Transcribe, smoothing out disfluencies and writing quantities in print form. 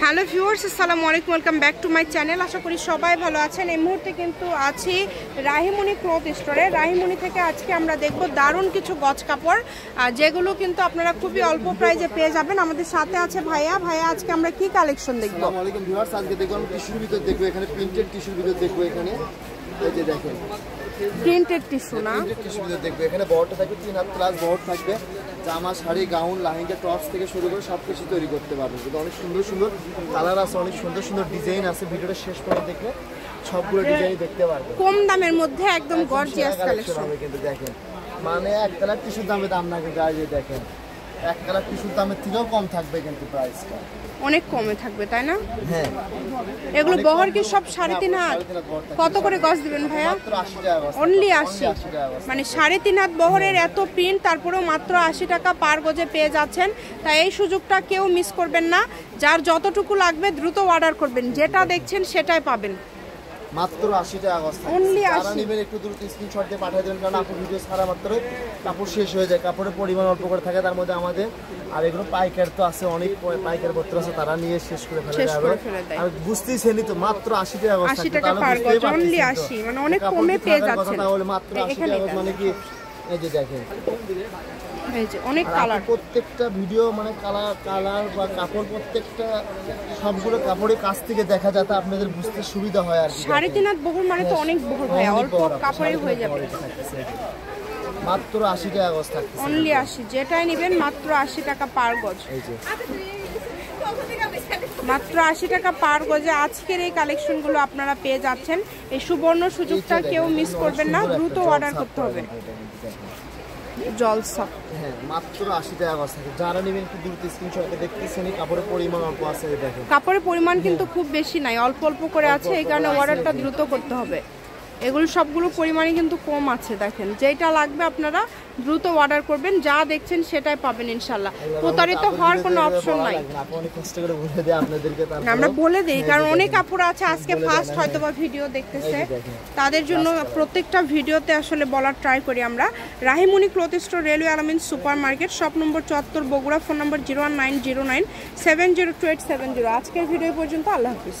Hello viewers, আসসালামু আলাইকুম, welcome back to my channel. আশা করি সবাই ভালো আছেন। এই মুহূর্তে কিন্তু আছি রাহিমণি ক্লথ স্টোরে। রাহিমণি থেকে আজকে আমরা দেখব দারুণ কিছু গজ কাপড়, যেগুলো কিন্তু আপনারা খুবই অল্প প্রাইসে পেয়ে যাবেন। আমাদের সাথে আছে ভাইয়া। আজকে আমরা কি কালেকশন দেখব? আসসালামু আলাইকুম ভিউয়ার্স, আজকে দেখব আমরা টিস্যুর ভিতর দেখব, এখানে প্রিন্টেড টিস্যুর ভিতর দেখব। এখানে এই যে দেখেন প্রিন্টেড টিস্যু না, প্রিন্টেড টিস্যুর ভিতর দেখব। এখানে বহরটা থাকবে 3 হাত প্লাস বহর থাকবে। জামা, শাড়ি, গাউন, লেহেঙ্গা, টপস থেকে শুরু করে সব কিছু তৈরি করতে পারবেন। কিন্তু অনেক সুন্দর সুন্দর কালার আছে, অনেক সুন্দর সুন্দর ডিজাইন আছে। ভিডিওটা শেষ করে দেখলে সবগুলো ডিজাইন দেখতে পারবেন। কম দামের মধ্যে একদম গর্জিয়াস কালেকশন হবে। কিন্তু দেখেন মানে এক কালার টিস্যুর দামে দাম না, কিন্তু এই যে দেখেন এক কালার টিস্যুর দামের থেকেও কম থাকবে কিন্তু প্রাইসটা অনেক কমে থাকবে, তাই না? হ্যাঁ, এগুলো বহর কি সব 3.5 হাত? কত করে গজ দিবেন ভাইয়া? মাত্র 80 টাকা। অনলি 80, মানে 3.5 হাত বহরের এত প্রিন্ট, তারপরেও মাত্র 80 টাকা পার গজে পেয়ে যাচ্ছেন। তাই এই সুযোগটা কেউ মিস করবেন না। যার যতটুকু লাগবে দ্রুত অর্ডার করবেন, যেটা দেখছেন সেটাই পাবেন। মাত্র 80 টাকা গজ। অনলি 80। যারা নেবেন একটু দ্রুত স্ক্রিনশট দিয়ে পাঠিয়ে দেবেন, কারণ আপুর ভিডিও ছাড়া মাত্র কাপড় শেষ হয়ে যায়। কাপড়ের পরিমাণ অল্প করে থাকে, তার মধ্যে আমাদের আর এগুলো পাইকার তো আছে, অনেক পাইকার পত্র আছে, তারা নিয়ে শেষ করে ফেলে দেয়। আর বুঝতেইছেনই তো মাত্র 80 টাকা গজ। 80 টাকা পার গজ, অনলি 80, মানে অনেক কমে পেয়ে যাচ্ছেন। তাহলে মাত্র 80 টাকা গজ মানে কি? এই যে দেখেন এই যে অনেক কালার, প্রত্যেকটা ভিডিও মানে কালার বা কাপড় প্রত্যেকটা সবগুলো কাপড়ের কাছ থেকে দেখা যাতে আপনাদের বুঝতে সুবিধা হয়। আর 3.5 হাত বহর মানে তো অনেক বহর ভাই, অল্প কাপড়ে হয়ে যাবে। মাত্র 80 টাকা গজ থাকছে, অনলি 80। যেটাই নেবেন মাত্র 80 টাকা পার গজ। এই যে মাত্র 80 টাকা পার গজে আজকের এই কালেকশনগুলো আপনারা পেয়ে যাচ্ছেন। এই সুবর্ণ সুযোগটা কেউ মিস করবেন না, দ্রুত অর্ডার করতে হবে। জলসা, হ্যাঁ, মাত্র 80 টাকা গজ থাকে। যারা নেবেন একটু দ্রুত স্ক্রিনশটে দেখতেছেন। কাপড়ের পরিমাণ অল্প আছে, দেখেন কাপড়ের পরিমাণ কিন্তু খুব বেশি নাই, অল্প অল্প করে আছে, এই কারণে অর্ডারটা দ্রুত করতে হবে। এগুলো সবগুলো পরিমাণে কিন্তু কম আছে, দেখেন যেটা লাগবে আপনারা দ্রুত অর্ডার করবেন। যা দেখছেন সেটাই পাবেন ইনশাল্লাহ। প্রতারিত হওয়ার কোনো অপশন নাই। আমরা বলে দিই, কারণ অনেক কাপড় আছে আজকে ফার্স্ট হয়তো বা ভিডিও দেখতেছে, তাদের জন্য প্রত্যেকটা ভিডিওতে আসলে বলার ট্রাই করি আমরা। রাহিমণি ক্লথ স্টোর, রেলওয়ে আলামিন super market, shop number 74, Bogura. Phone নম্বর 01909702870। আজকের ভিডিও পর্যন্ত, আল্লাহ হাফিজ।